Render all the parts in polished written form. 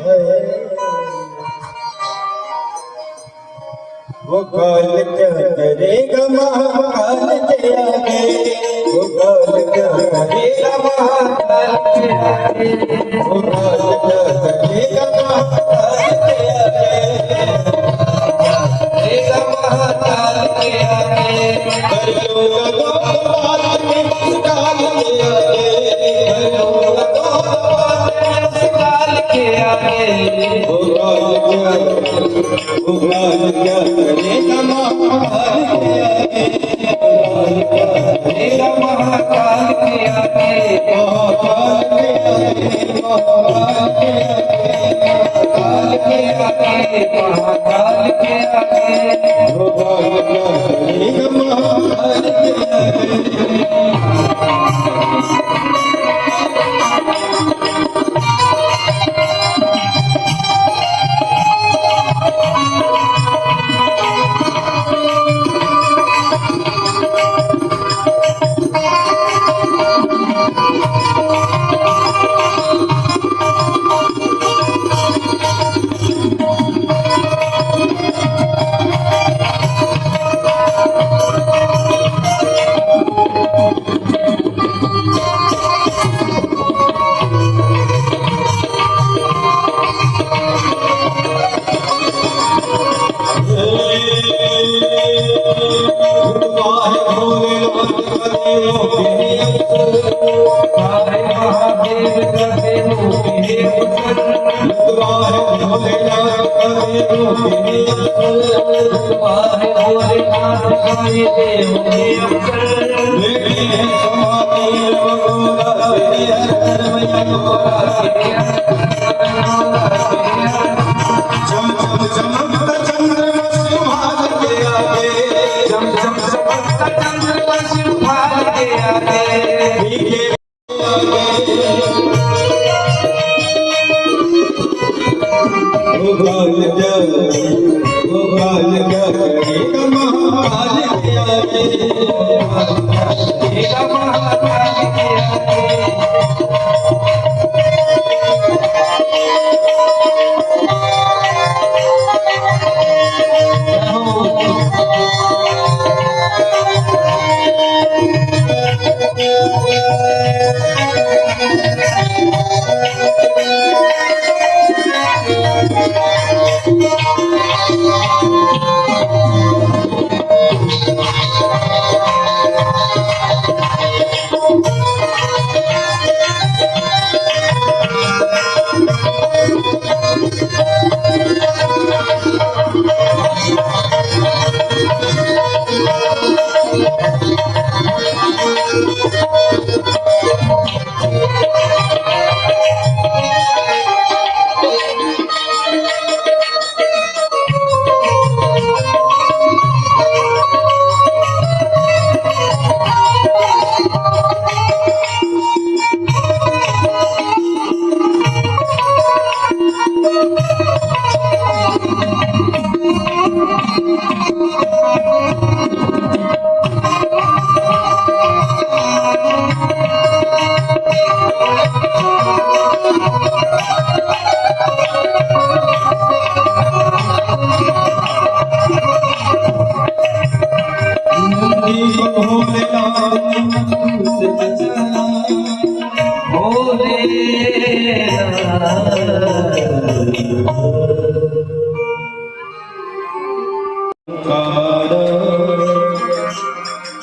है वो काल क्या करेगा महाकाल के आगे, वो काल क्या करेगा महाकाल के आगे, वो काल क्या करेगा महाकाल के आगे, करेगा महाकाल के आगे, कर लो लगो बात में काल के आगे, कर लो लगो बात में काल के आगे, वो काल क्या करेगा महाकाल के आगे, करेगा महाकाल के आगे, महाकाल के आगे, महाकाल के आगे, महाकाल के आगे, वो काल क्या करेगा महाकाल के आगे।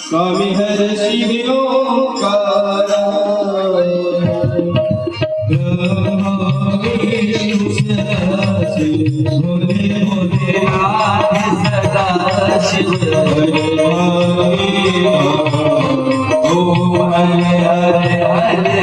स्वामी हर शिव ओंकारा भोले भोले नाथ सदा शिव ओम हरे हरे हरे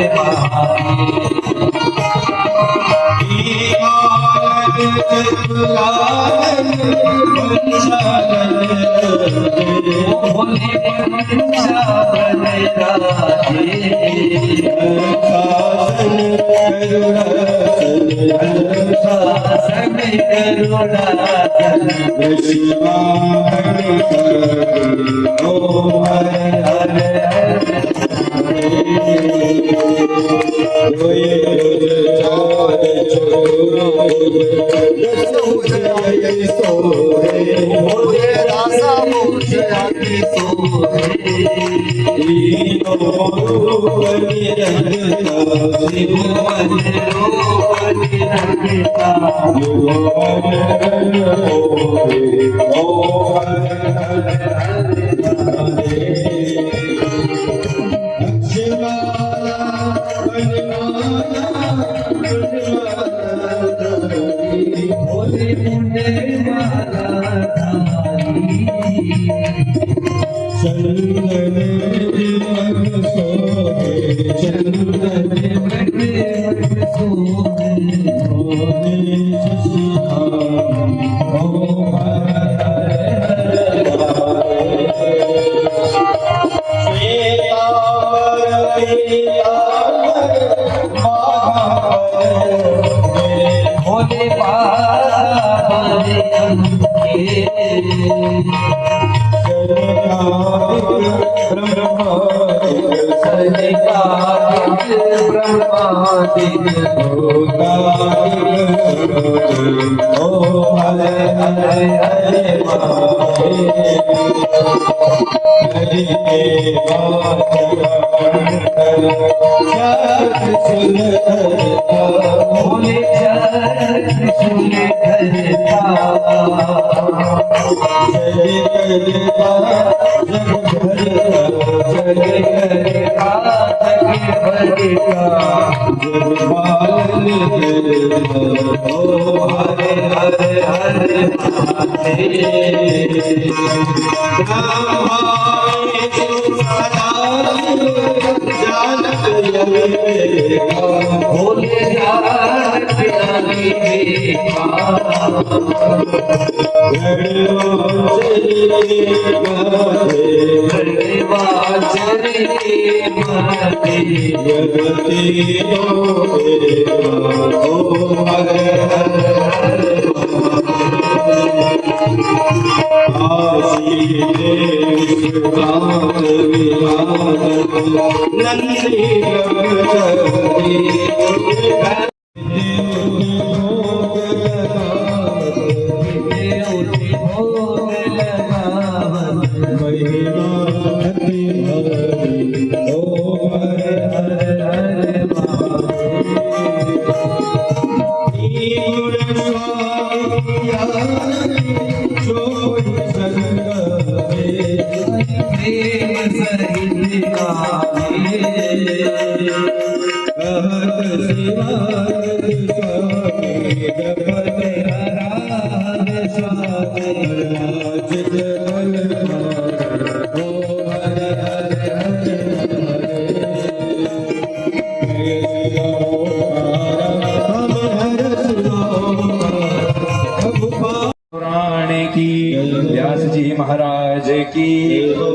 व्यास जी महाराज की,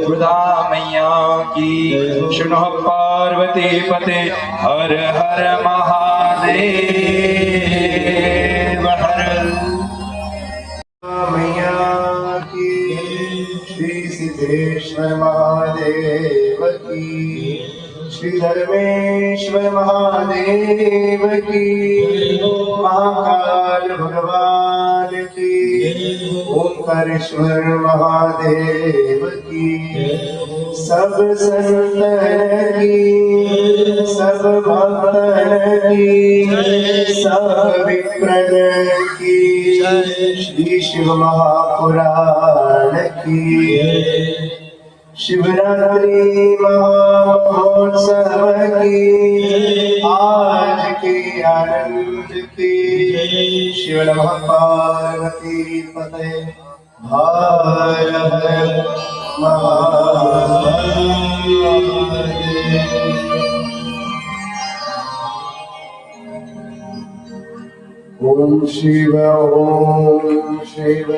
खुदा मैया की। सुनो पार्वती पते हर हर महादेव हर मैया की। श्री सिद्धेश्वर महादेव की, श्री धर्मेश्वर महादेव की, महाकाल भगवान की, ओंकारेश्वर महादेव की, सब संतन की, सब भक्तन की, सब विप्रन की, श्री शिव महापुराण की। शिवरात्रि महोत्सव की आज के आनंद की। शिव नमः पार्वती पते हर हर महादेव। ओम शिव ओम शिव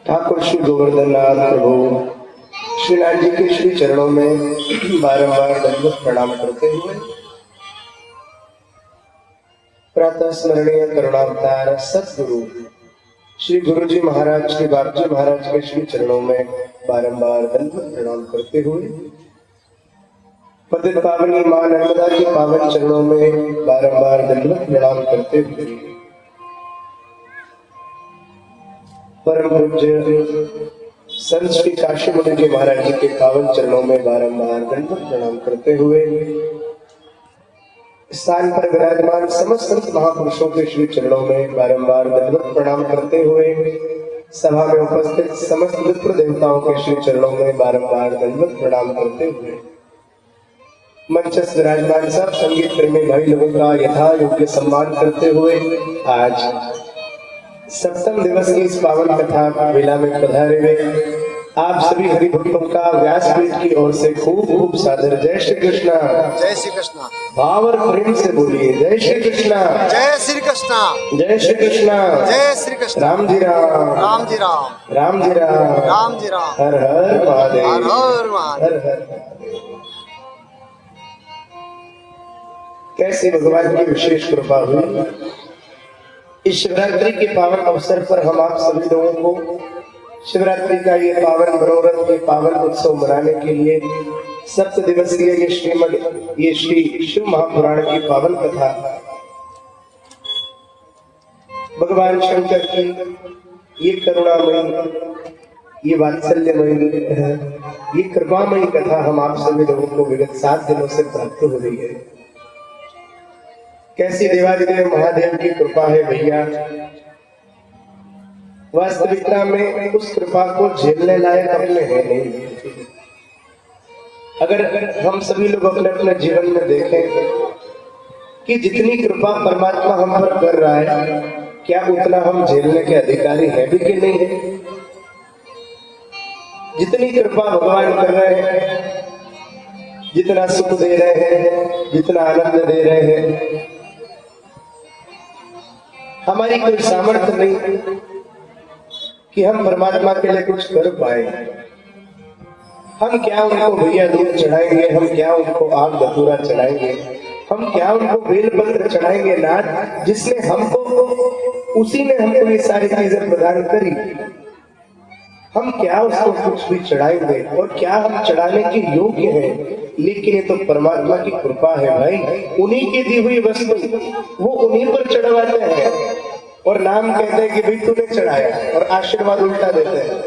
ठाकुर श्री गोवर्धन नाथ प्रभु श्रीनाथ जी के श्री चरणों में बारंबार दंडवत प्रणाम करते हुए प्रातः स्मरणीय करुणावतार सद्गुरु श्री गुरु जी महाराज, श्री बाप जी महाराज के श्री चरणों में बारंबार दंडवत प्रणाम करते हुए, पतित पावनी मां नर्मदा के पावन चरणों में बारंबार दंडवत प्रणाम करते हुए, परम पूज्य संत श्री काशी मुनि जी महाराज जी के पावन चरणों में बारंबार दंडवत प्रणाम करते हुए, स्थान पर विराजमान समस्त संत महापुरुषों के श्री चरणों में बारंबार दंडवत प्रणाम करते हुए, सभा में उपस्थित समस्त विप्र देवताओं के श्री चरणों में बारंबार दंडवत प्रणाम करते हुए, मंचस्थ विराजमान सब संगीत प्रेमी भाई लोगों का यथा योग्य सम्मान करते हुए, आज सप्तम दिवस की इस पावन कथा वेला में पधारे हुए आप सभी हरि भक्तों का व्यासपीठ की ओर से खूब खूब सादर जय श्री कृष्णा। जय श्री कृष्णा। भाव और प्रेम से बोलिए जय श्री कृष्णा। जय श्री कृष्णा। जय श्री कृष्णा। जय श्री कृष्णा। राम जी राम। राम जी राम। राम जी राम। राम जी राम। हर हर महादेव। हर हर महादेव। हर हर। कैसे भगवान की विशेष कृपा हुई, इस शिवरात्रि के पावन अवसर पर हम आप सभी लोगों को शिवरात्रि का ये पावन मनोरथ, ये पावन उत्सव मनाने के लिए सप्त दिवसीय ये श्री शिव महापुराण की पावन कथा भगवान शंकर की ये करुणामयी, ये वात्सल्यमयी, ये कृपामयी कथा हम आप सभी लोगों को विगत 7 दिनों से प्राप्त हो रही है। कैसी देवादिदेव महादेव की कृपा है भैया, वास्तविकता में उस कृपा को झेलने लायक अपने है नहीं। अगर हम सभी लोग अपने अपने जीवन में देखें कि जितनी कृपा परमात्मा हम पर कर रहा है, क्या उतना हम झेलने के अधिकारी है भी कि नहीं है? जितनी कृपा भगवान कर रहे हैं, जितना सुख दे रहे हैं, जितना आनंद दे रहे हैं, हमारी कोई सामर्थ्य नहीं कि हम परमात्मा के लिए कुछ कर पाए। हम क्या उनको भैया दूध चढ़ाएंगे, हम क्या उनको आग धतूरा चढ़ाएंगे, हम क्या उनको बेलपत्र चढ़ाएंगे नाथ, जिसने हमको, उसी ने हमको ये सारी चीजें प्रदान करी। हम क्या उसको कुछ भी चढ़ाएंगे और क्या हम चढ़ाने के योग्य हैं? लेकिन ये तो परमात्मा की कृपा है भाई, उन्हीं की दी हुई वस्तु वो उन्हीं पर चढ़वाते हैं और नाम कहते हैं कि भाई तूने चढ़ाया, और आशीर्वाद उल्टा देते हैं।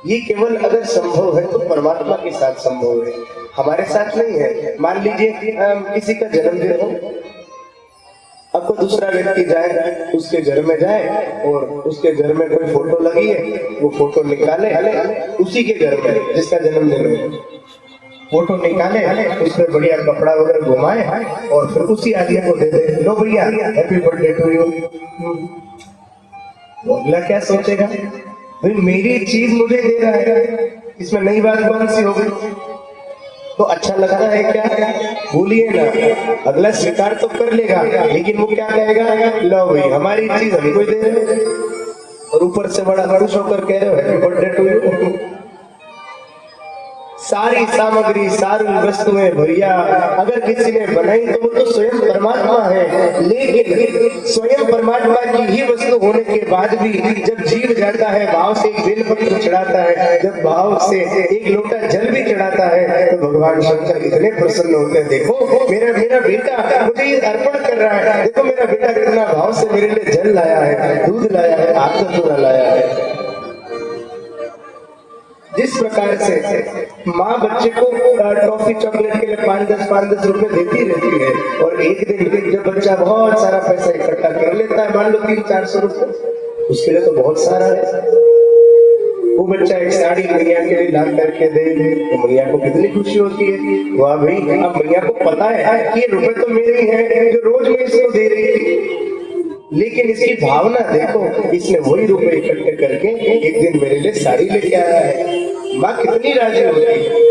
ये केवल अगर संभव है तो परमात्मा के साथ संभव है, हमारे साथ नहीं है। मान लीजिए किसी का जन्मदिन हो, आपको दूसरा व्यक्ति जाए, उसके घर में जाए और उसके घर में कोई फोटो लगी है, वो फोटो निकाले, उसी के घर में जिसका जन्मदिन है फोटो निकाले, उसमें बढ़िया कपड़ा वगैरह घुमाए और फिर उसी आदमी को दे दे, लो भैया हैप्पी बर्थडे टू यू। अगला क्या सोचेगा, भाई मेरी चीज मुझे दे रहा है, इसमें नई बात कौन सी हो गई? तो अच्छा लगता है क्या? भूलिए ना, अगला स्वीकार तो कर लेगा, लेकिन वो क्या कहेगा, लो भाई हमारी चीज हमको दे रहे और ऊपर से बड़ा खुश होकर कह रहे हो हैप्पी बर्थडे टू यू। सारी सामग्री, सारी वस्तुएं भैया अगर किसी ने बनाई तो वो तो स्वयं परमात्मा है, लेकिन स्वयं परमात्मा की ही वस्तु होने के बाद भी जब जीव जाता है, भाव से एक बेलपत्र चढ़ाता है, जब भाव से एक लोटा जल भी चढ़ाता है, तो भगवान शंकर इतने प्रसन्न होते हैं। देखो मेरा बेटा मुझे ये अर्पण कर रहा है, देखो मेरा बेटा कितना भाव से मेरे लिए जल लाया है, दूध लाया है, आग धतूरा लाया है। जिस प्रकार से माँ बच्चे को टॉफी चॉकलेट के लिए 5-10 रुपए देती रहती है, और एक दिन जब बच्चा बहुत सारा पैसा इकट्ठा कर लेता है, मान लो 300-400 रुपए, उसके लिए तो बहुत सारा है। वो बच्चा एक साड़ी मैया के लिए ला करके दे, तो मैया को कितनी खुशी होती है, वाह भाई अब मैया को पता है कि ये रुपए तो मेरे ही हैं जो रोज मैं इसको दे रही थी। लेकिन इसकी भावना देखो, इसने वही रुपए इकट्ठे करके एक दिन मेरे लिए साड़ी लेके आया है, माँ कितनी राजी होती है।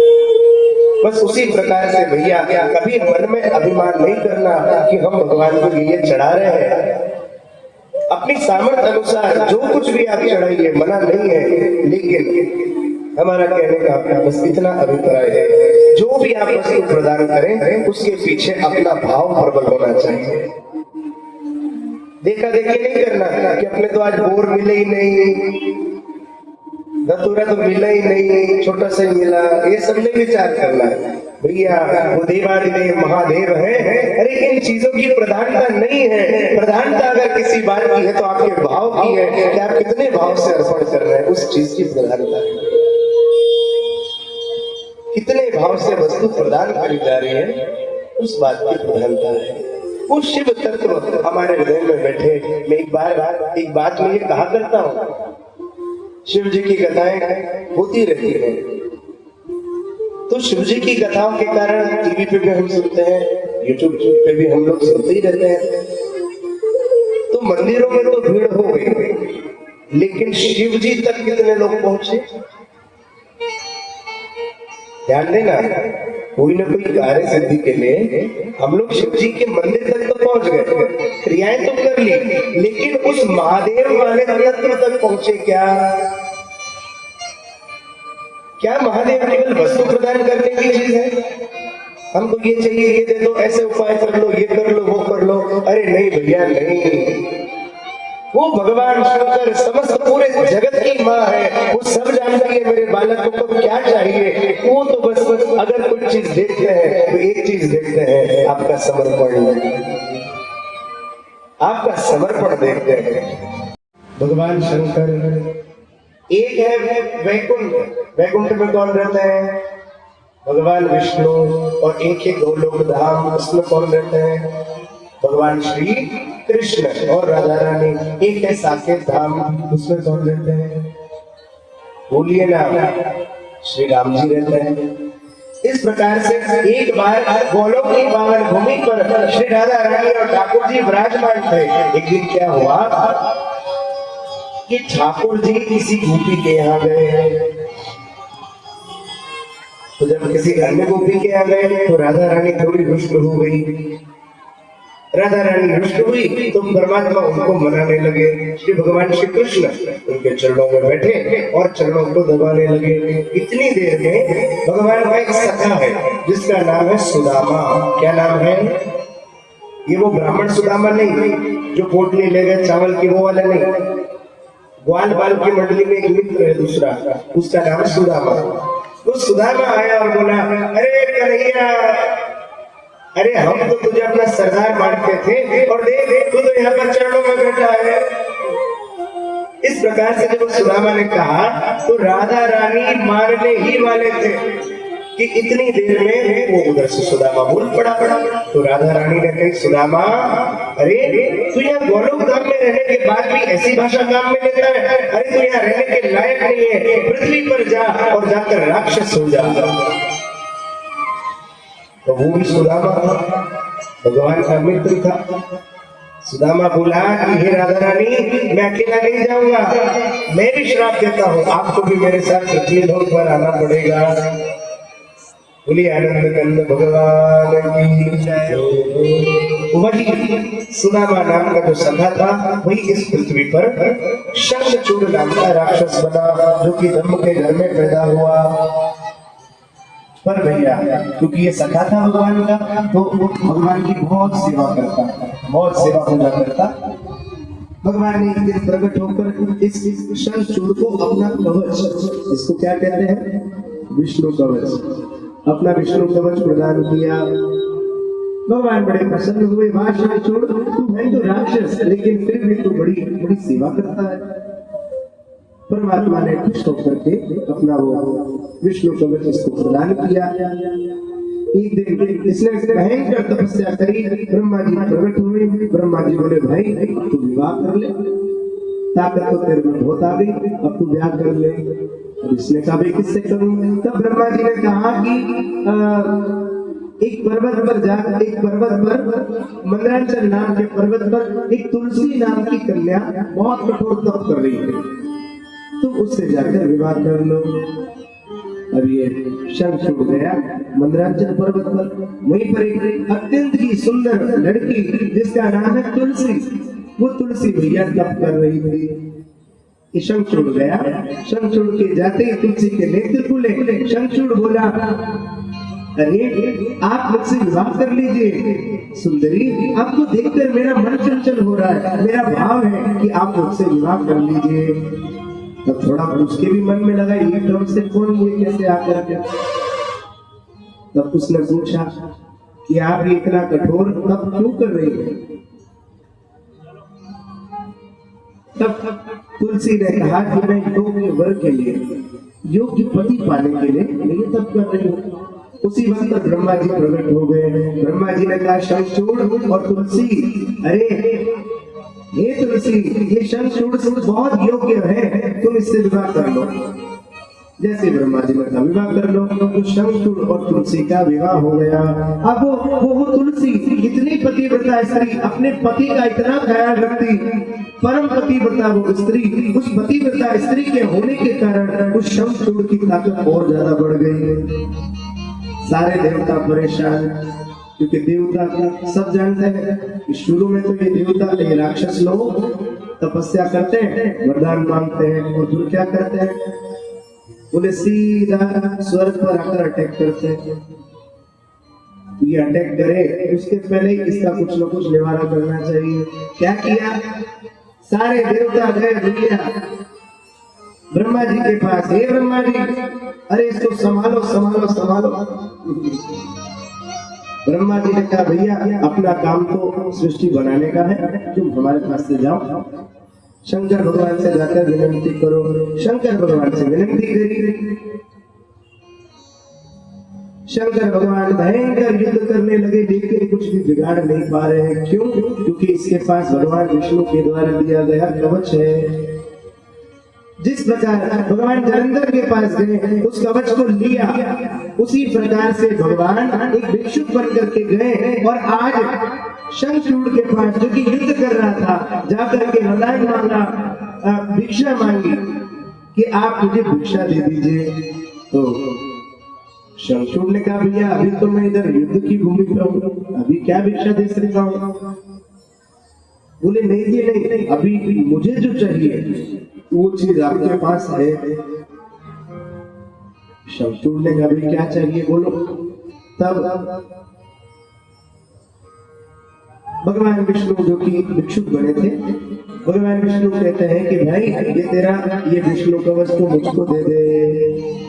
बस उसी प्रकार से भैया कभी मन में अभिमान नहीं करना कि हम भगवान को ये चढ़ा रहे हैं। अपनी सामर्थ्य अनुसार जो कुछ भी आप चढ़ाइए, मना नहीं है, लेकिन हमारा कहने का बस इतना अभिप्राय है, जो भी आप वस्तु प्रदान करें उसके पीछे अपना भाव प्रबल होना चाहिए। देखा देखी नहीं करना कि अपने तो आज बोर मिले ही नहीं, धतूरा तो मिला ही नहीं, छोटा सा ही मिला, ये सब नहीं विचार करना है भैया। वो देवादिदेव महादेव है। अरे इन चीजों की प्रधानता नहीं है। प्रधानता अगर किसी बात की है तो आपके भाव की है कि आप कितने भाव से अर्पण कर रहे हैं, उस चीज की प्रधानता है। कितने भाव से वस्तु प्रदान करी जा रही है, उस बात की प्रधानता है। वो शिव तत्व हमारे हृदय में बैठे। मैं एक बात में ये कहा करता हूँ, शिव जी की कथाएं होती रहती है, तो शिव जी की कथाओं के कारण टीवी पे भी हम सुनते हैं, यूट्यूब पे भी हम लोग सुनते ही रहते हैं। तो मंदिरों में तो भीड़ हो गई, लेकिन शिव जी तक कितने लोग पहुंचे? ध्यान देना, कोई ना कोई कार्य सिद्धि के लिए हम लोग शिव जी के मंदिर तक तो पहुंच गए, क्रियाएं तो कर ली, लेकिन उस महादेव वाले तत्व तक पहुंचे क्या? क्या महादेव केवल वस्तु प्रदान करने की चीज है? हमको ये चाहिए, ये दे दो, ऐसे उपाय कर लो, ये कर लो, वो कर लो। अरे नहीं भैया नहीं, वो भगवान शंकर समस्त पूरे जगत की माँ है। वो सब जानती है मेरे बालक को क्या चाहिए। वो तो बस अगर कुछ चीज देखते हैं तो एक चीज देखते हैं, आपका समर्पण, आपका समर्पण देखते हैं। भगवान शंकर एक है वैकुंठ। वैकुंठ में कौन रहते हैं? भगवान विष्णु। और एक है गोलोक धाम, उसमें कौन रहते हैं? भगवान श्री कृष्ण और राधा रानी। एक है साकेत धाम, उसमें कौन रहते हैं? बोलिए ना, श्री राम जी रहते हैं। इस प्रकार से एक बार गोलोक की पावन भूमि पर श्री राधा रानी और ठाकुर जी विराजमान थे। एक दिन क्या हुआ कि ठाकुर जी किसी गोपी के यहाँ गए, तो जब किसी अन्य गोपी के यहाँ गए तो राधा रानी थोड़ी रुष्ट हो गई। राधा रानी रुष्ट हुई तो परमात्मा उनको मनाने लगे। श्री भगवान श्री कृष्ण उनके चरणों में बैठे और चरणों को दबाने लगे। इतनी देर में भगवान का एक सखा है जिसका नाम है सुदामा। क्या नाम है? ये वो ब्राह्मण सुदामा नहीं जो पोटली ले गए चावल की, वो वाला नहीं। ग्वाल बाल की मंडली में एक मित्र है दूसरा, उसका नाम है सुदामा। तो सुदामा आया और बोला, अरे कन्हैया, अरे हम तो तुझे अपना सरदार मानते थे और देख तू तो यहाँ पर चरणों में बैठा है। इस प्रकार से जब सुदामा ने कहा तो राधा रानी मारने ही वाले थे कि इतनी देर में वो उधर से सुदामा बोल पड़ा। तो राधा रानी ने कही, सुदामा अरे तू यहाँ गोलोक धाम में रहने के बाद भी ऐसी भाषा काम में लेता है? अरे तू यहाँ रहने के लायक नहीं है, पृथ्वी पर जा और जाकर राक्षस हो जा। तो वो भी सुदामा भगवान का मित्र था। सुदामा बोला कि हे राधा रानी, मैं अकेला नहीं जाऊंगा, मैं भी श्राप देता हूँ, आपको भी मेरे साथ पृथ्वी लोक पर आना पड़ेगा। बोलिए आनंद कंद भगवान की जय। वही सुदामा नाम का जो सखा था वही इस पृथ्वी पर शंखचूड़ नाम का राक्षस बना, जो कि धर्म के घर में पैदा हुआ। पर भैया क्योंकि ये सखा था भगवान का, तो भगवान की बहुत सेवा करता, बहुत सेवा पूजा करता। भगवान ने एक दिन प्रकट होकर इस शंखचूड़ को अपना कवच, इसको क्या कहते हैं? विष्णु कवच, अपना विष्णु कवच प्रदान किया। भगवान बड़े प्रसन्न हुए। शंखचूड़, तू है तो राक्षस, लेकिन फिर भी तू बड़ी बड़ी सेवा करता है। परमात्मा ने खुश होकर के अपना वो विष्णु कवच इसको प्रदान किया। एक दिन इसने भयंकर तपस्या करी, ब्रह्मा जी प्रकट हुए। ब्रह्मा जी बोले, भाई तू विवाह कर ले, ताकत तो तेरे में बहुत आ गई, अब तू ब्याह कर ले। अब इसने कहा, भाई किससे करूं? तब ब्रह्मा जी ने कहा कि एक पर्वत पर जाकर, एक पर्वत पर मंदराचल नाम के पर्वत पर एक तुलसी नाम की कन्या बहुत कठोर तप कर रही है, तुम उससे जाकर विवाह कर लो। अब ये शंख छूट गया मंदराचल पर्वत पर। वहीं पर एक अत्यंत ही सुंदर लड़की जिसका नाम है तुलसी, वो तुलसी भैया तप कर रही थी। शंखचूड़ गया। शंखचूड़ के जाते ही तुलसी के नेत्र खुले। शंखचूड़ बोला, अरे आप मुझसे विवाह कर लीजिए। सुंदरी, आपको देखकर मेरा मन चंचल हो रहा है, मेरा भाव है कि आप मुझसे विवाह कर लीजिए। तब थोड़ा उसके भी मन में लगा, ये ढंग से कौन, ये कैसे आकर के। तब उसने पूछा कि आप ये इतना कठोर तब क्यों कर रही हैं? तब तुलसी ने कहा कि मैं योग्य वर के लिए, योग्य पति पाने के लिए मैं ये तब कर रही हूँ। उसी वक्त ब्रह्मा जी प्रकट हो गए। ब्रह्मा जी ने कहा, शंखचूड़ और तुलसी, अरे ये तुलसी, ये शंखचूड़ बहुत योग्य है, तुम इससे विवाह कर लो। जैसे ब्रह्मा जी ने कहा विवाह कर लो, तो शंखचूड़ और तुलसी का विवाह हो गया। अब वो तुलसी इतनी पतिव्रता स्त्री, अपने पति का इतना ख्याल रखती, परम पतिव्रता वो स्त्री, उस पतिव्रता स्त्री के होने के कारण उस शंखचूड़ की ताकत और ज्यादा बढ़ गई। सारे देवता परेशान, क्योंकि देवता सब जानते हैं कि शुरू में तो ये देवता, ये राक्षस लोग तपस्या करते हैं, वरदान मांगते हैं, और फिर क्या करते हैं, बोले सीधा स्वर्ग पर आकर अटैक करते हैं। ये अटैक करे उसके पहले ही इसका कुछ न कुछ निवारण करना चाहिए। क्या किया, सारे देवता गए भैया ब्रह्मा जी के पास, हे ब्रह्मा जी, अरे इसको संभालो संभालो संभालो। ब्रह्मा जी ने कहा, भैया अपना काम तो सृष्टि बनाने का है, तुम हमारे पास से जाओ, शंकर भगवान से जाकर विनती करो। शंकर भगवान से विनती करी। शंकर भगवान भयंकर युद्ध करने लगे, लेकिन कुछ भी बिगाड़ नहीं पा रहे हैं। क्यों? क्योंकि इसके पास भगवान विष्णु के द्वारा दिया गया कवच है। जिस प्रकार भगवान जलंधर के पास गए, उस कवच को लिया, उसी प्रकार से भगवान एक भिक्षुक बनकर के गए और आज शंखचूड़ के पास, जो कि युद्ध कर रहा था, जाकर के वरदान मांगा, भिक्षा मांगी कि आप मुझे भिक्षा दे दीजिए। तो शंखचूड़ ने कहा, भैया अभी तो मैं इधर युद्ध की भूमि पर हूँ, अभी क्या भिक्षा दे सकता हूँ। बोले नहीं जी नहीं, अभी मुझे जो चाहिए वो चीज आपके पास है। शंखचूड़ ने कहा, अभी क्या चाहिए बोलो। तब भगवान विष्णु, जो कि भिक्षुक बने थे, भगवान विष्णु कहते हैं कि भाई ये तेरा ये विष्णु कवच को मुझको दे दे।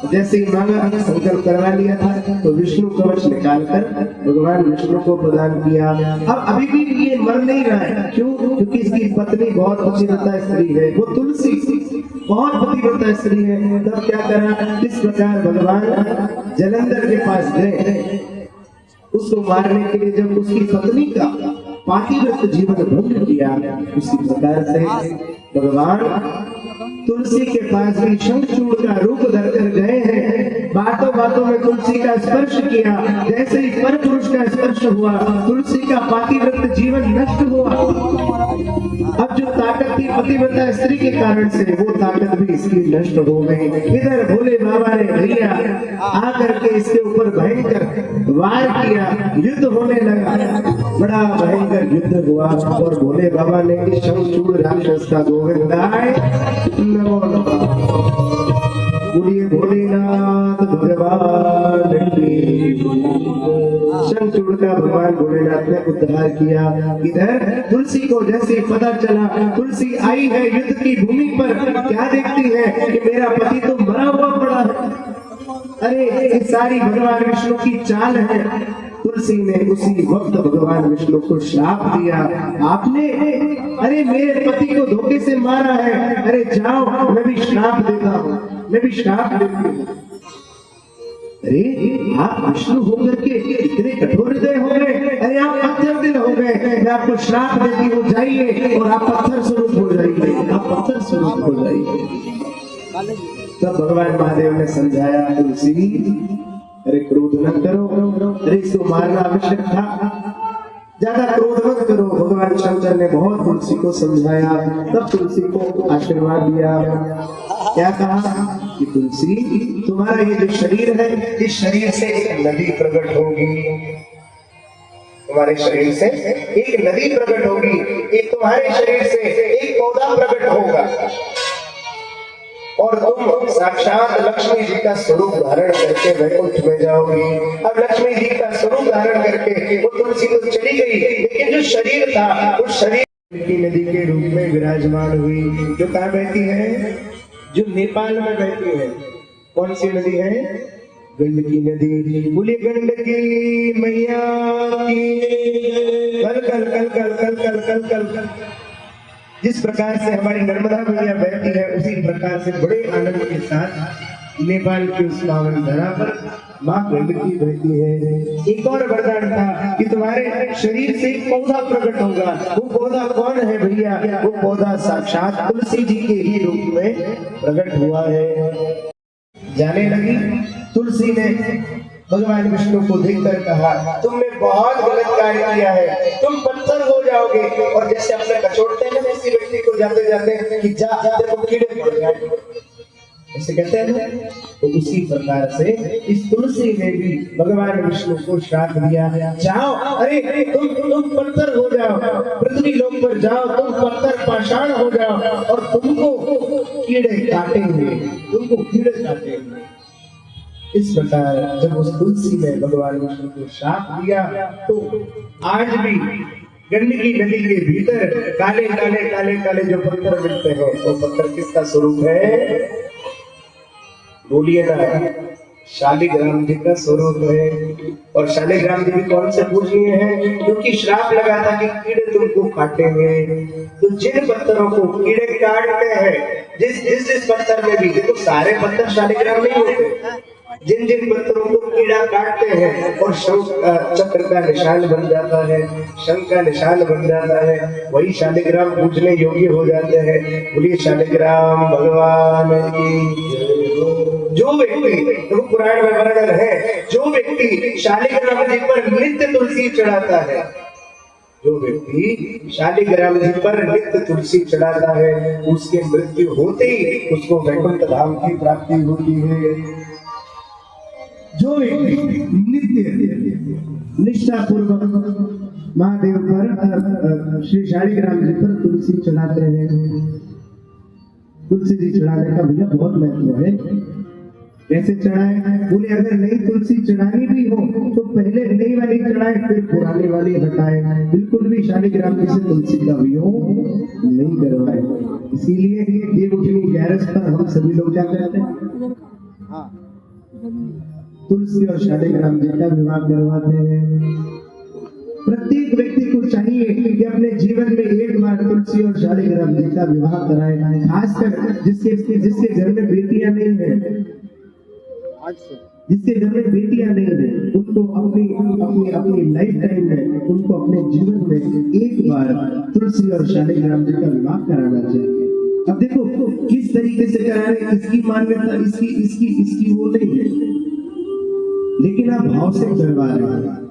जैसे ही मांगा, संकल्प करवा लिया था, तो विष्णु कवच निकालकर भगवान विष्णु को प्रदान किया। अब अभी भी ये मर नहीं रहा है। क्यों? क्योंकि इसकी पत्नी बहुत पतिव्रता स्त्री है, वो तुलसी बहुत पतिव्रता स्त्री है। तब क्या करा, इस प्रकार भगवान जलंधर के पास गए, उसको मारने के लिए। जब उसकी पत्नी का पातिव्रत जीवन भंग किया, उसी प्रकार से भगवान तुलसी के पास भी शंखचूड़ का रूप धरकर गए हैं। बातों बातों में तुलसी का स्पर्श किया, जैसे ही पर पुरुष का स्पर्श हुआ, तुलसी का पातिव्रत जीवन नष्ट हुआ। अब जो ताकत थी पतिव्रता स्त्री के कारण से, वो ताकत भी इसकी नष्ट हो गई। इधर भोले बाबा ने भैया आकर के इसके ऊपर भयंकर वार किया, युद्ध होने लगा, बड़ा भयंकर युद्ध हुआ। और भोले बाबा ने शंखचूड़ राक्षस का गोविंदाय नमो नमः, बोलिए भोलेनाथ भगवान की। शंखचूड़ का भगवान भोलेनाथ ने उद्धार किया। इधर तुलसी को जैसे पता चला, तुलसी आई है युद्ध की भूमि पर, क्या देखती है कि मेरा पति तो मरा हुआ पड़ा है। अरे ये सारी भगवान विष्णु की चाल है। तुलसी ने उसी वक्त भगवान विष्णु को श्राप दिया, आपने अरे मेरे पति को धोखे से मारा है, अरे जाओ मैं भी श्राप देता हूँ, मैं भी श्राप देती हूँ। अरे आप विष्णु होकर के इतने कठोर हृदय हो गए, अरे आप पत्थर दिल हो गए, मैं आपको श्राप देती हूँ, जाइए और आप पत्थर स्वरूप हो जाइए, आप पत्थर स्वरूप हो जाइए। तब भगवान महादेव ने समझाया, तुलसी अरे क्रोध न करो, अरे इसको मारना आवश्यक था, ज्यादा क्रोध मत करो। भगवान शंकर ने बहुत तुलसी को समझाया। तब तुलसी को आशीर्वाद दिया, क्या कहा कि तुलसी तुम्हारा ये जो शरीर है, इस शरीर से एक नदी प्रकट होगी, तुम्हारे शरीर से एक नदी प्रकट होगी, एक तुम्हारे शरीर से एक पौधा प्रकट होगा। और तुम साक्षात लक्ष्मी जी का स्वरूप धारण करके वैकुंठ में जाओगी। अब लक्ष्मी जी का स्वरूप धारण करके वो तुलसी तो चली गई, लेकिन जो शरीर था उस शरीर की नदी के रूप में विराजमान हुई, जो कहाँ बहती है, जो नेपाल में बहती है। कौन सी नदी है? गंडकी नदी। बोलिए गंडकी मैया की। कल कल कल कल कल कल कल कल कल जिस प्रकार से हमारी नर्मदा मैया बहती है, उसी प्रकार से बड़े आनंद के साथ नेपाल की उस पावन धरा पर माँ गंडकी बहती है। एक और वरदान था कि तुम्हारे शरीर से एक पौधा प्रकट होगा। वो पौधा कौन है भैया? वो पौधा साक्षात तुलसी जी के ही रूप में प्रकट हुआ है। जाने लगी तुलसी ने भगवान विष्णु को देखकर कहा, तुमने बहुत गलत कार्य किया है, तुम पत्थर हो जाओगे। और जैसे अपने कचोड़ते हैं ना किसी व्यक्ति को जाते जाते कि जा देखो कीड़े पड़ जाए, ऐसे कहते हैं ना, तो उसी प्रकार से इस तुलसी ने भी भगवान विष्णु को श्राप दिया, जाओ, अरे तुम पत्थर हो जाओ, पृथ्वी लोक पर जाओ, तुम पत्थर पाषाण हो जाओ और तुमको कीड़े काटेंगे, तुमको कीड़े काटेंगे। इस प्रकार जब उस तुलसी ने भगवान विष्णु को श्राप दिया, तो आज भी गंडकी नदी के भीतर काले काले काले काले जो पत्थर मिलते हैं, वो पत्थर किसका स्वरूप है? बोलिए ना, शालिग्राम जी का स्वरूप है। और शालिग्राम जी भी कौन से पूजनीय हैं? क्योंकि श्राप लगा था कि कीड़े तुमको काटेंगे। तो जिन पत्थरों को कीड़े काटते हैं, जिस पत्थर में भी, देखो सारे पत्थर शालिग्राम नहीं होते, जिन जिन पत्थरों को कीड़ा काटते हैं और शंख चक्र का निशान बन जाता है, शंख का निशान बन जाता है, वही शालिग्राम पूजने योग्य हो जाते हैं। बोलिए शालिग्राम भगवान की। जो व्यक्ति, तो पुराण में वर्णन है, जो व्यक्ति शालिग्राम जी पर नित्य तुलसी चढ़ाता है, जो व्यक्ति शालिग्राम जी पर नित्य तुलसी चढ़ाता है, उसके मृत्यु होते ही उसको वैकुंठ धाम की प्राप्ति होती है। जो व्यक्ति नित्य निष्ठा पूर्वक महादेव पर श्री शालिग्राम जी पर तुलसी चढ़ाते हैं, तुलसी जी चढ़ाने का भैया बहुत महत्व है। कैसे चढ़ाए? बोले अगर नई तुलसी चढ़ानी भी हो तो पहले नई वाली चढ़ाए, फिर पुरानी वाली हटाए, बिल्कुल भी शालिग्राम जी से तुलसी का वियोग नहीं करवाए। इसीलिए देवउठनी ग्यारस पर हम सभी लोग क्या करते हैं? तुलसी और शालिग्राम जी का विवाह करवाते हैं। प्रत्येक व्यक्ति को चाहिए कि अपने जीवन में एक बार तुलसी और शालिग्राम जी का विवाह कराए, खासकर जिसके घर में बेटियां नहीं है, जिसके घर में बेटियां नहीं है, उनको अपनी लाइफ टाइम में, उनको अपने जीवन में एक बार तुलसी और शालिग्राम जी का विवाह कराना चाहिए। अब देखो किस तरीके से करा रहे, इसकी मान्यता इसकी वो नहीं है, लेकिन आप भाव से करवा रहे हैं।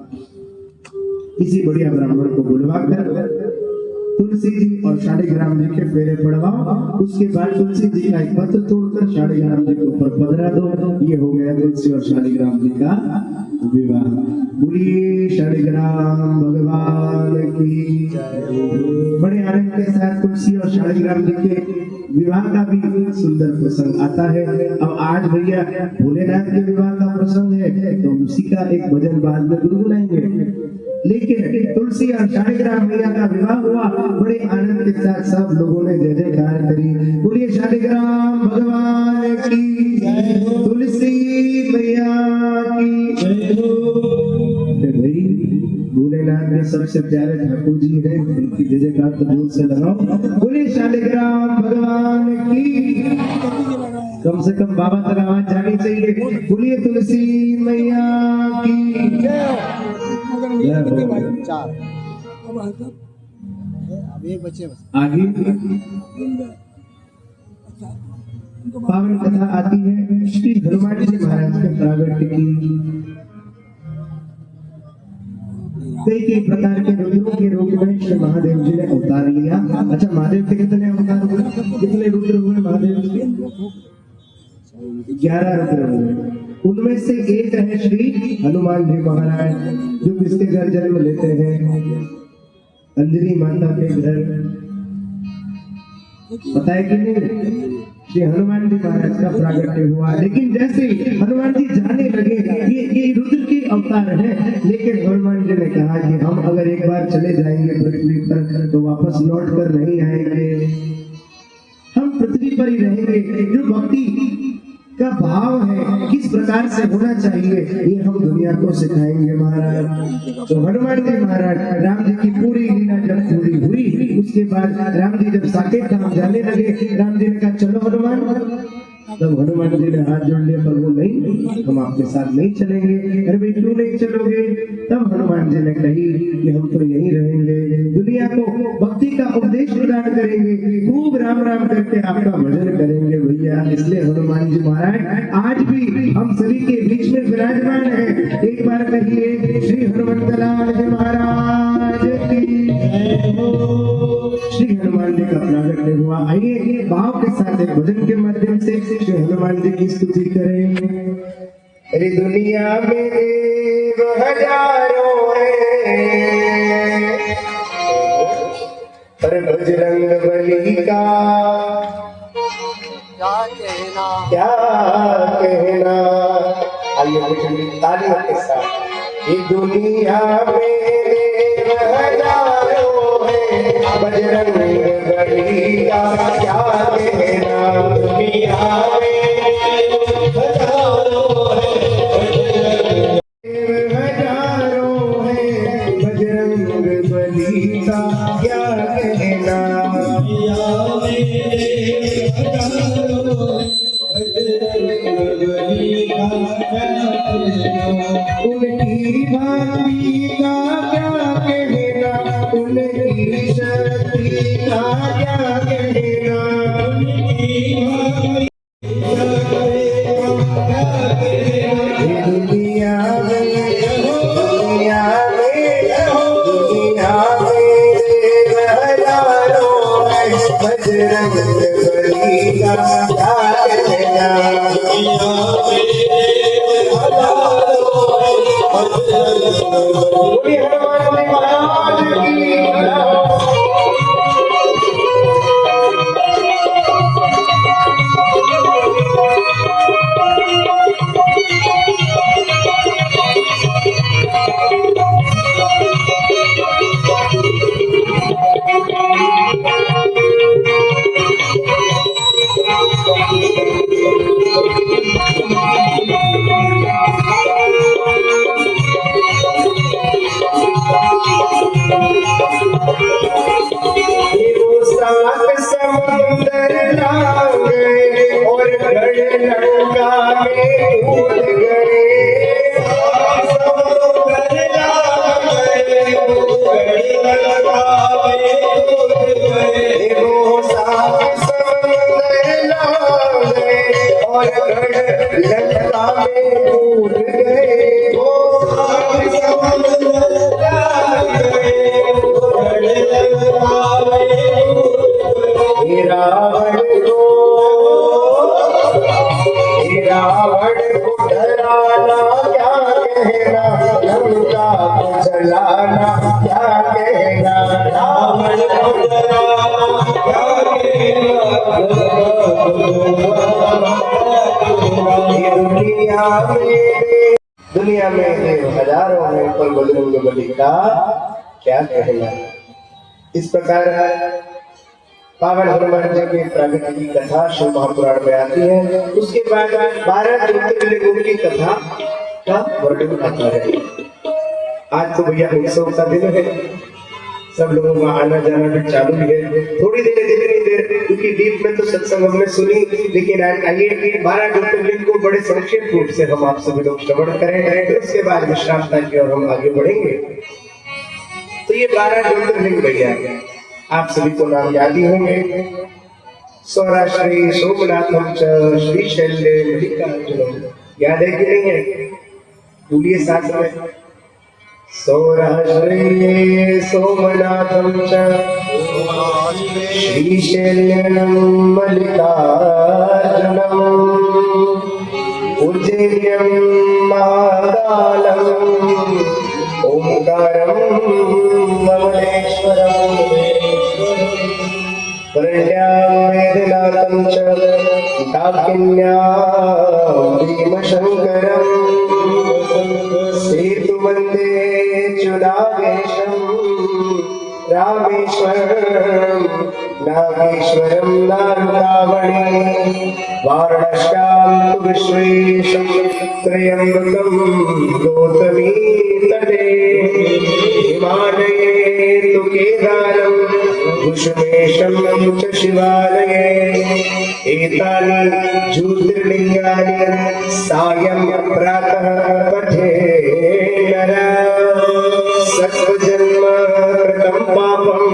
किसी बढ़िया ब्राह्मण को बुलवा कर तुलसी जी और शालिग्राम जी के फेरे पड़वाओ, उसके बाद तुलसी जी का एक पत्र तोड़कर शालिग्राम जी के ऊपर पधरा दो, ये हो गया तुलसी और शालिग्राम जी का विवाह। बोलिए शालिग्राम भगवान की। बड़े आनंद के साथ तुलसी और शालिग्राम जी के विवाह का भी सुंदर प्रसंग आता है। अब आज भैया भोलेनाथ के विवाह का प्रसंग है, तो उसी का एक भजन बाद में गुनगुनाएंगे। लेकिन तुलसी और शालिग्राम मैया का विवाह हुआ, बड़े आनंद के साथ सब लोगों ने जय जयकार करी। बोलिए शालिग्राम भगवान की, तुलसी मैया की। भाई भोलेनाथ में सबसे प्यारे ठाकुर जी है, उनकी जय जयकार तो जोर से लगाओ। बोलिए शालिग्राम भगवान की। कम से कम बाबा तक आवाज जानी चाहिए। बोलिए तुलसी मैया की। चार अब एक बच्चे बस आगे पावन कथा आती है श्री हनुमान जी महाराज के प्रागट्य की। कई प्रकार के रुद्रों के रूप में श्री महादेव जी ने अवतार लिया। अच्छा, महादेव के कितने अवतार हुए? कितने रुद्र हुए महादेव जी? 11 रुद्र हुए। उनमें से एक है श्री हनुमान जी महाराज, जो किसके घर जन्म लेते हैं? अंजनी माता के घर। पता है कि नहीं? श्री हनुमान जी महाराज का प्रागट्य हुआ। लेकिन जैसे ही हनुमान जी जाने लगे, ये रुद्र के अवतार है, लेकिन हनुमान जी ने कहा कि हम अगर एक बार चले जाएंगे पृथ्वी पर तो वापस लौट कर नहीं आएंगे, हम पृथ्वी पर ही रहेंगे। जो भक्ति का भाव है किस प्रकार से होना चाहिए ये हम दुनिया को सिखाएंगे महाराज। तो हनुमान जी महाराज राम जी की पूरी लीला जब पूरी हुई, उसके बाद राम जी जब साकेत धाम जाने लगे, राम जी ने कहा चलो हनुमान। तब हनुमान जी ने हाथ जोड़ लिया, पर वो नहीं, हम आपके साथ नहीं चलेंगे। अरे भाई क्यों नहीं चलोगे? तब हनुमान जी ने कही कि हम तो यहीं रहेंगे, दुनिया को भक्ति का उपदेश प्रदान करेंगे, खूब राम राम करके आपका भजन करेंगे भैया। इसलिए हनुमान जी महाराज आज भी हम सभी के बीच में विराजमान है। एक बार कहिए श्री हनुमंतलाल जी महाराज की जय हो। श्री हनुमान जी का प्रागट्य हुआ। आइए भाव के साथ एक भजन के माध्यम से श्री हनुमान जी की स्तुति करें। अरे दुनिया में देव हजारों हैं, पर बजरंग बली का क्या कहना, क्या कहना। आइए कुछ तालियों के साथ। ये दुनिया में देव हजारों हैं, बजरंग बली का क्या कहना। दुनिया में हजारों हैं, हजारों हैं, बजरंग बली का क्या कहना। उनकी भक्ति का क्या कहना, उनकी शक्ति का क्या कहना। दुनिया में दुनिया में हजारों हैं, बजरंग बली का क्या कहना। समंदर लांग गए और गढ़ लंका में कूद गए। समंदर लांग गए गढ़ लंका में कूद गए। वो साथ समंदर लांग गए और गढ़ लंका में कूद गए। वो साथ समंदर लांग गए गढ़ लंका में। रावण को डराना क्या कहना, लंका को जलाना क्या कहना। रावण को डराना क्या कहना। दुनिया में हजारों हैं, पर बजरंग बली का क्या कहना। इस प्रकार पावन हनुमान जी के प्रागट्य की कथा शिव महापुराण में आती है। उसके बाद 12 ज्योतिर्लिंगों की कथा का वर्णन आता है। आज तो भैया उत्सव का दिन है, सब लोगों का आना जाना भी चालू है। थोड़ी देर जितनी देर, क्योंकि डीप में तो सत्संग हमने सुनी, लेकिन आइए 12 ज्योतिर्लिंग को बड़े संक्षिप्त रूप से हम आप सभी लोग श्रवण करें, फिर उसके बाद विश्रामता की ओर हम आगे बढ़ेंगे। तो ये 12 ज्योतिर्लिंग भैया आप सभी को नाम याद ही होंगे। सौराष्ट्री सोमनाथम च श्रीशैल्य मल्लिकार्जुनम, याद है कि नहीं है? बोलिए साथ में। सौराष्ट्री सोमनाथम च श्रीशैल्यम मल्लिकार्जुनम, उज्जैन्यम महाकालम, ओंकारम ममलेश्वरम, मेदिनाथं च दाक्षिण्यां भीमशङ्करम् सेतुवन्दे चुनागेशम् रामेश्वरं नागेश्वरं नारुतावणे वारणस्यां तु विश्वेशं त्र्यम्बकं गौतमी तटे हिमालये तु केदारं कुसुमेशं च शिवालये एतानि ज्योतिर्लिङ्गानि सायं प्रातः पठे नरः सर्वजन्म कृतं पापम्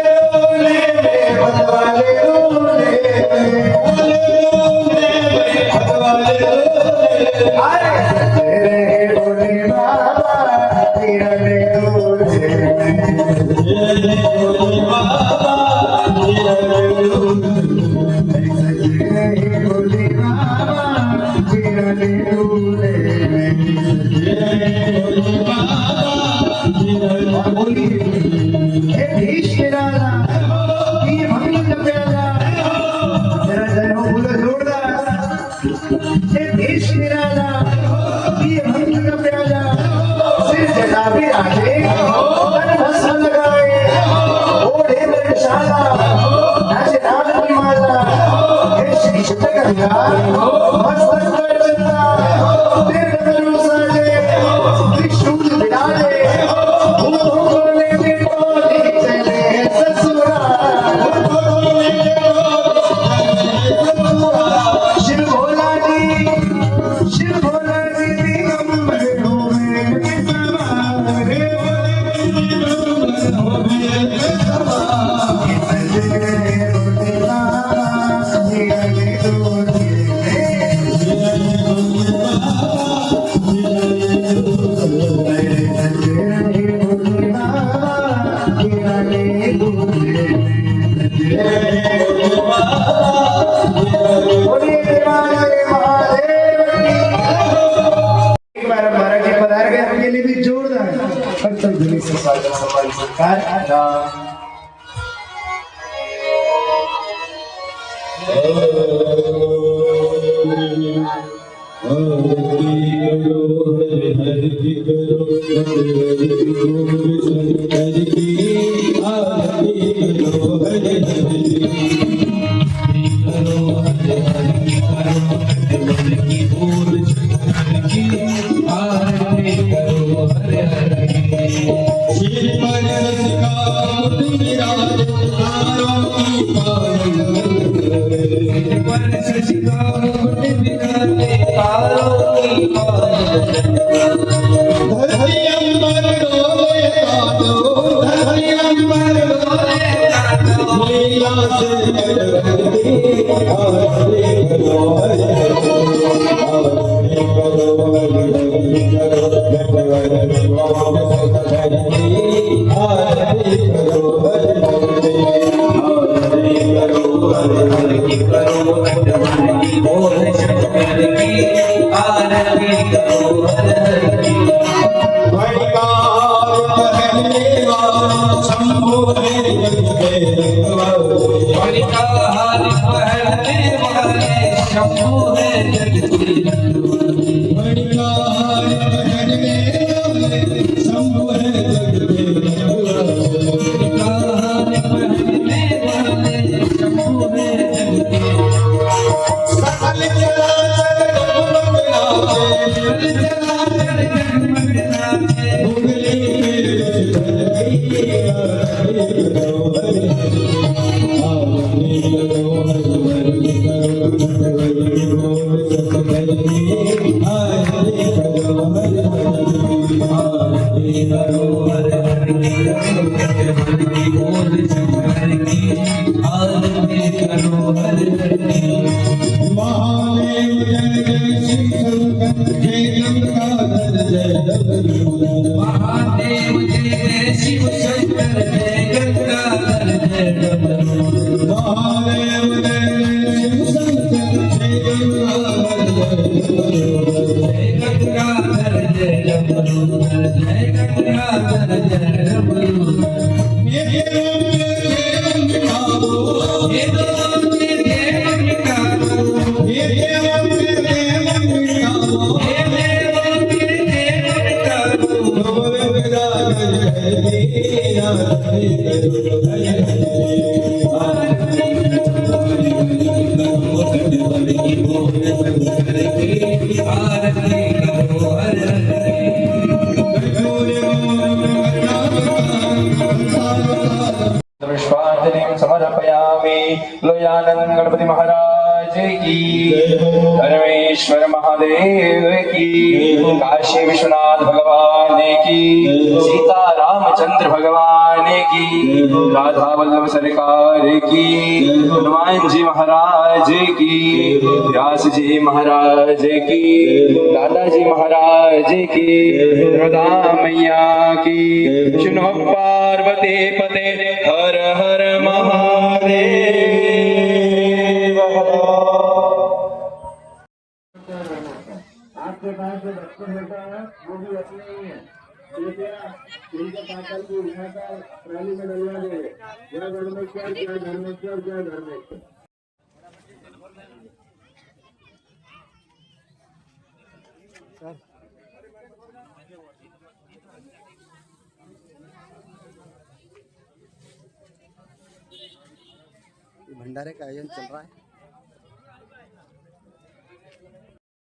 पुष्पांजलिं समर्पयामि। लोयानंद गणपति महाराज महाराज की, धर्मेश्वर महादेव की, काशी विश्वनाथ भगवान की, सीता रामचंद्र भगवान की, राधा वल्लभ सरकार की, हनुमान जी महाराज की, व्यास जी महाराज की, दादाजी महाराज की, राधा मैया की, सुनो पार्वती पते हर हर महादेव। आपके पास जो बच्चे होता है वो भी अपने ही है, कृपया इनके पातल को उठाकर ट्राली में डलवा दे। क्या धर्मेश्वर, क्या धर्मेश्वर, क्या धर्मेश्वर। भंडारे का आयोजन चल रहा है।